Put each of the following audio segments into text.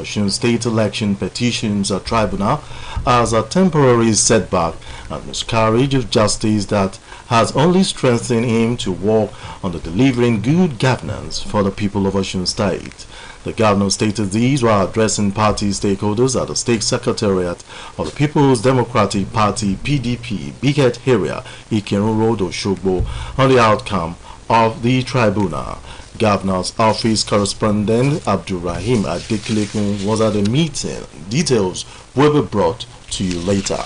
Osun State Election Petitions Tribunal as a temporary setback and miscarriage of justice that has only strengthened him to work on the delivering good governance for the people of Osun State. The governor stated these while addressing party stakeholders at the State Secretariat of the People's Democratic Party (PDP) Biget area, Ikerun Road, Oshogbo, on the outcome of the tribunal. Governor's office correspondent Abdulrahim Adekelekun was at the meeting. Details will be brought to you later.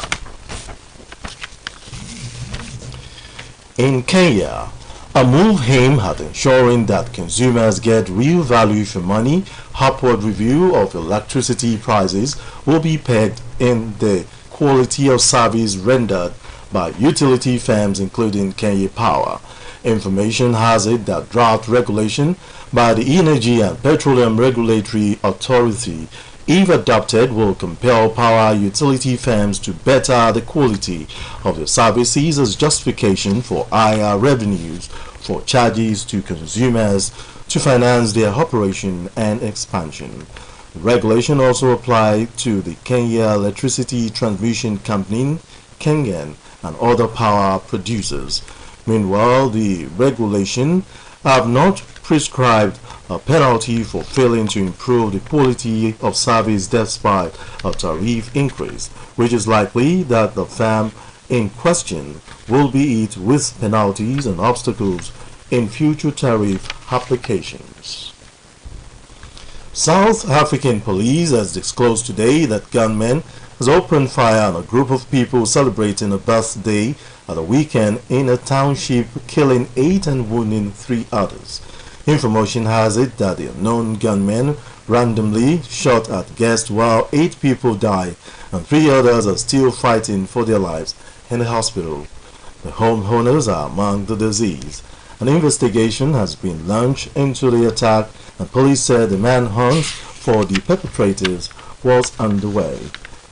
In Kenya, a move aimed at ensuring that consumers get real value for money, upward review of electricity prices will be pegged in the quality of service rendered by utility firms including Kenya Power. Information has it that draft regulation by the Energy and Petroleum Regulatory Authority, if adopted, will compel power utility firms to better the quality of their services as justification for higher revenues for charges to consumers to finance their operation and expansion. The regulation also applies to the Kenya Electricity Transmission Company, KENGEN, and other power producers. Meanwhile, the regulation have not prescribed a penalty for failing to improve the quality of service despite a tariff increase, which is likely that the firm in question will be hit with penalties and obstacles in future tariff applications. South African police has disclosed today that gunmen has opened fire on a group of people celebrating a birthday at the weekend in a township, killing 8 and wounding 3 others. Information has it that the unknown gunmen randomly shot at guests while 8 people died and 3 others are still fighting for their lives in the hospital. The homeowners are among the deceased. An investigation has been launched into the attack and police said the manhunt for the perpetrators was underway.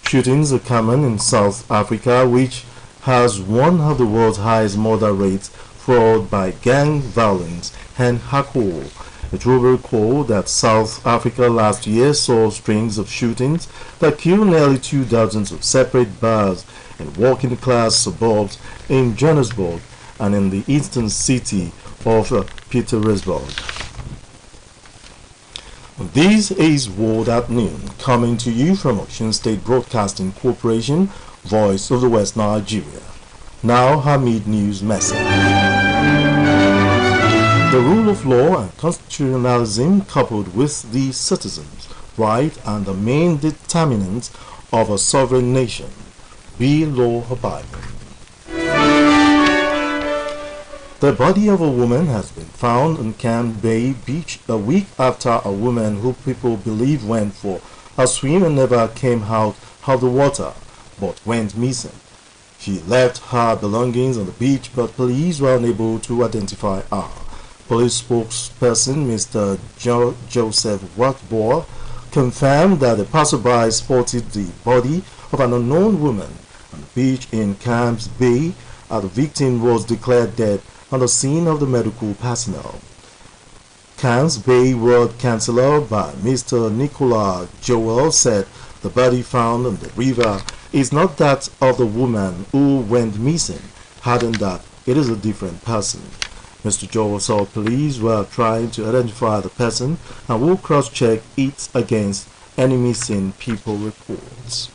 Shootings are common in South Africa, which has one of the world's highest murder rates followed by gang violence and alcohol. It will be recalled that South Africa last year saw strings of shootings that killed nearly 2 dozens of separate bars in working-class suburbs in Johannesburg and in the eastern city of Pietermaritzburg. This is World at Noon, coming to you from Osun State Broadcasting Corporation, Voice of the West Nigeria. Now, Hamid News Message. The rule of law and constitutionalism coupled with the citizens' right and the main determinants of a sovereign nation. Be law-abiding. The body of a woman has been found on Camp Bay Beach a week after a woman who people believe went for a swim and never came out of the water but went missing. She left her belongings on the beach, but police were unable to identify her. Police spokesperson Mr. Joseph Watbour confirmed that the passerby spotted the body of an unknown woman on the beach in Camps Bay, and the victim was declared dead on the scene of the medical personnel. Camps Bay Ward Councillor by Mr. Nicola Joel said the body found on the river is not that of the woman who went missing, adding that it is a different person. Mr. Joel said police were trying to identify the person and will cross-check it against any missing people reports.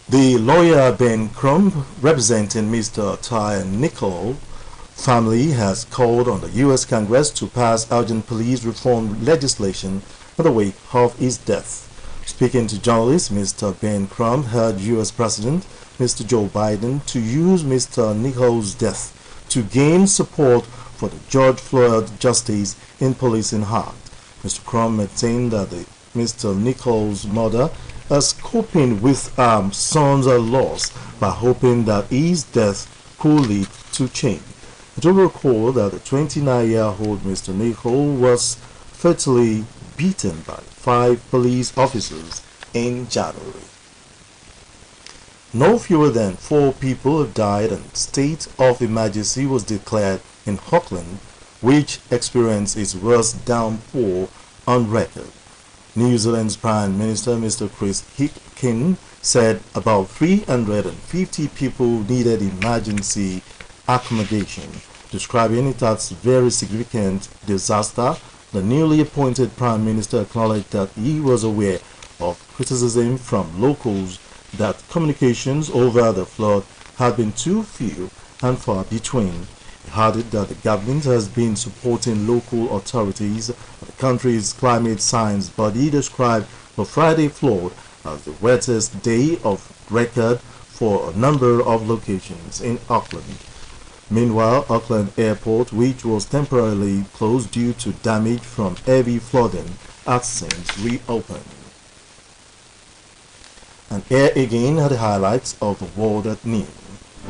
The lawyer Ben Crumb, representing Mr. Ty Nicol family, has called on the U.S. Congress to pass urgent police reform legislation in the wake of his death. Speaking to journalists, Mr. Ben Crumb urged U.S. President Mr. Joe Biden to use Mr. Nicol's death to gain support for the George Floyd Justice in Policing Act. Mr. Crumb maintained that Mr. Nicol's mother is coping with son's loss by hoping that his death could lead to change. It will recall that the 29-year-old Mr. Nicol was fatally beaten by 5 police officers in January. No fewer than 4 people have died and a state of emergency was declared in Auckland, which experienced its worst downpour on record. New Zealand's Prime Minister Mr. Chris Hitkin said about 350 people needed emergency accommodation. Describing it as a very significant disaster, the newly appointed Prime Minister acknowledged that he was aware of criticism from locals that communications over the flood had been too few and far between. He added that the government has been supporting local authorities. The country's climate science body described the Friday flood as the wettest day of record for a number of locations in Auckland. Meanwhile, Auckland Airport, which was temporarily closed due to damage from heavy flooding, has since reopened. And here again are the highlights of the world at noon.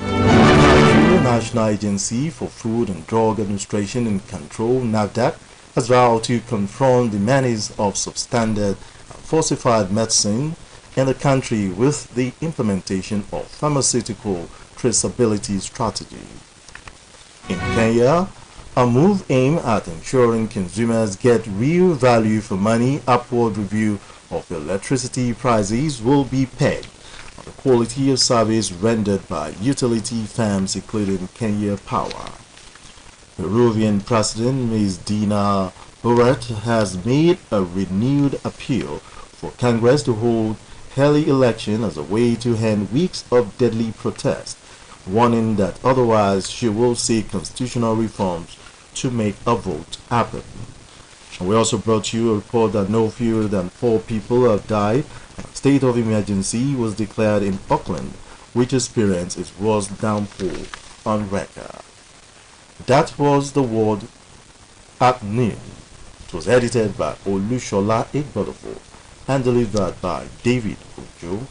The National Agency for Food and Drug Administration and Control, NAFDAC, has vowed to confront the menace of substandard and falsified medicine in the country with the implementation of pharmaceutical traceability strategy. In Kenya, a move aimed at ensuring consumers get real value for money, upward review of electricity prices will be pegged on the quality of service rendered by utility firms including Kenya Power. Peruvian President Ms. Dina Boluarte has made a renewed appeal for Congress to hold early election as a way to end weeks of deadly protest, warning that otherwise she will seek constitutional reforms to make a vote happen. And we also brought you a report that no fewer than 4 people have died. A state of emergency was declared in Auckland, which experienced its worst downpour on record. That was the world at noon. It was edited by Olushola Igbodofo and delivered by David Ojo.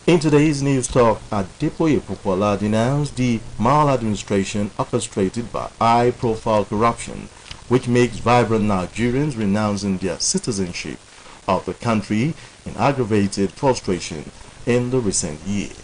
In today's news talk, Adepoye Popola denounced the maladministration orchestrated by high-profile corruption, which makes vibrant Nigerians renouncing their citizenship of the country in aggravated frustration in the recent years.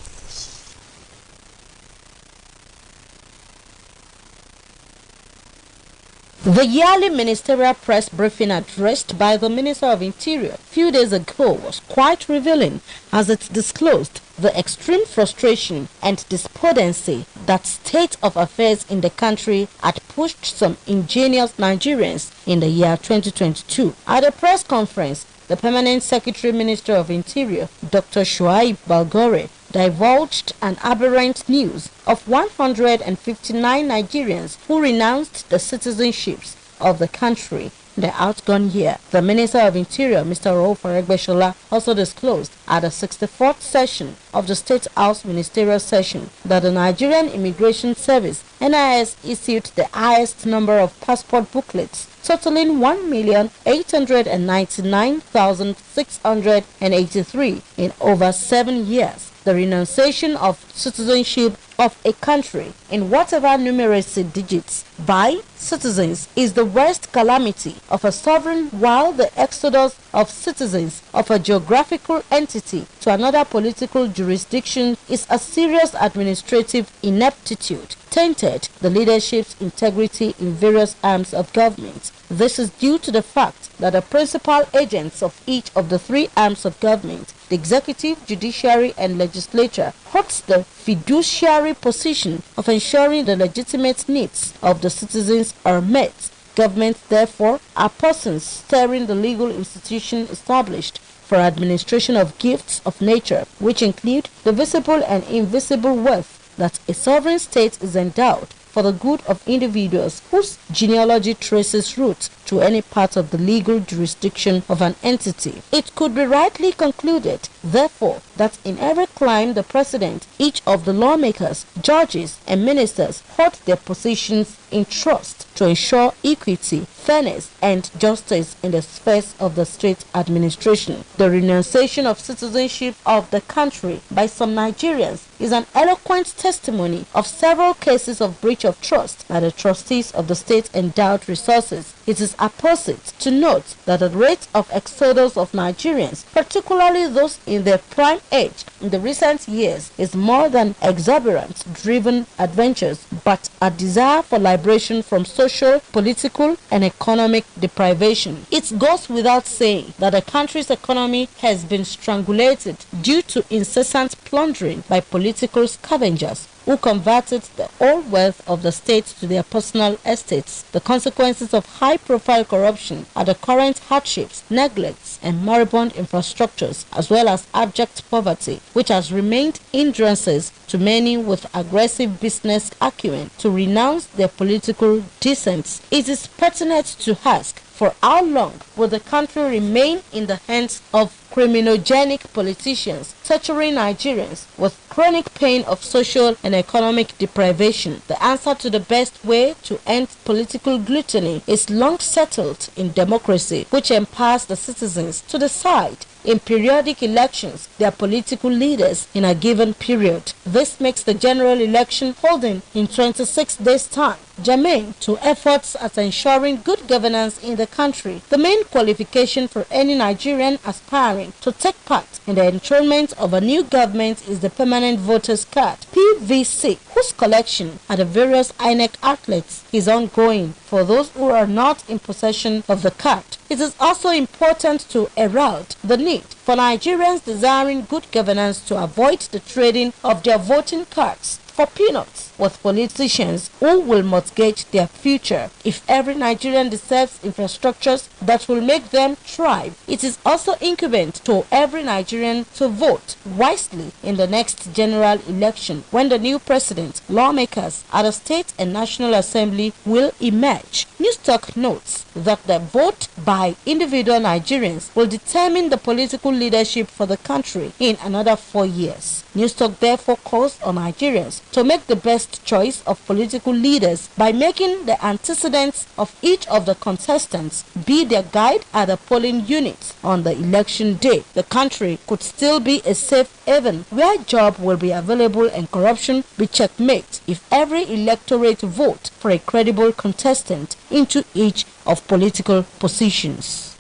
The yearly ministerial press briefing addressed by the Minister of Interior a few days ago was quite revealing as it disclosed the extreme frustration and despondency that state of affairs in the country had pushed some ingenious Nigerians in the year 2022. At a press conference, the Permanent Secretary Minister of Interior, Dr. Shuaib Balgore, divulged an aberrant news of 159 Nigerians who renounced the citizenships of the country in the outgone year. The Minister of Interior, Mr. Rauf Aregbesola, also disclosed at the 64th session of the State House Ministerial Session that the Nigerian Immigration Service, NIS, issued the highest number of passport booklets, totaling 1,899,683 in over 7 years. The renunciation of citizenship of a country in whatever numeracy digits by citizens is the worst calamity of a sovereign, while the exodus of citizens of a geographical entity to another political jurisdiction is a serious administrative ineptitude, tainted the leadership's integrity in various arms of government. This is due to the fact that the principal agents of each of the 3 arms of government, the executive, judiciary, and legislature, holds the fiduciary position of ensuring the legitimate needs of the citizens are met. Governments, therefore, are persons steering the legal institution established for administration of gifts of nature, which include the visible and invisible wealth that a sovereign state is endowed for the good of individuals whose genealogy traces roots to any part of the legal jurisdiction of an entity. It could be rightly concluded, therefore, that in every clime the president, each of the lawmakers, judges, and ministers hold their positions in trust to ensure equity, fairness, and justice in the spheres of the state administration. The renunciation of citizenship of the country by some Nigerians is an eloquent testimony of several cases of breach of trust by the trustees of the state-endowed resources It is apposite to note that the rate of exodus of Nigerians, particularly those in their prime age, in the recent years is more than exuberance-driven adventures, but a desire for liberation from social, political, and economic deprivation. It goes without saying that the country's economy has been strangulated due to incessant plundering by political scavengers who converted the old wealth of the state to their personal estates. The consequences of high-profile corruption are the current hardships, neglects, and moribund infrastructures, as well as abject poverty, which has remained hindrances to many with aggressive business acumen to renounce their political descents. It is pertinent to ask, for how long will the country remain in the hands of criminogenic politicians, torturing Nigerians with chronic pain of social and economic deprivation? The answer to the best way to end political gluttony is long settled in democracy, which empowers the citizens to decide in periodic elections their political leaders in a given period. This makes the general election holding in 26 days' time germane to efforts at ensuring good governance in the country. The main qualification for any Nigerian aspiring to take part in the enthronement of a new government is the Permanent Voters Card, PVC, whose collection at the various INEC outlets is ongoing for those who are not in possession of the card. It is also important to herald the need for Nigerians desiring good governance to avoid the trading of their voting cards for peanuts with politicians who will mortgage their future. If every Nigerian deserves infrastructures that will make them thrive, it is also incumbent to every Nigerian to vote wisely in the next general election when the new president, lawmakers at the state and national assembly will emerge. Newstalk notes that the vote by individual Nigerians will determine the political leadership for the country in another 4 years. Newstalk therefore calls on Nigerians to make the best choice of political leaders by making the antecedents of each of the contestants be their guide at the polling units on the election day. The country could still be a safe haven where job will be available and corruption be checkmate if every electorate vote for a credible contestant into each of political positions.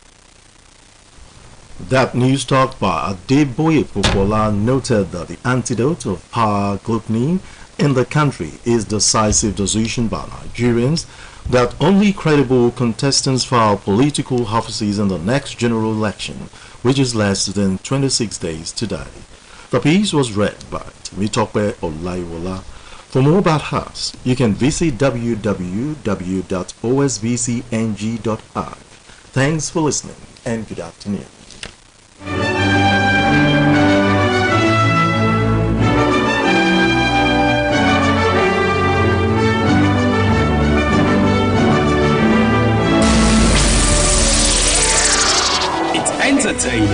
That news talk by Adeboye Popola noted that the antidote of power gluttony in the country is decisive decision by Nigerians that only credible contestants file political offices in the next general election, which is less than 26 days today. The piece was read by Temitope Olaiwola. For more about us, you can visit www.osbcng.org. Thanks for listening and good afternoon. Entertaining,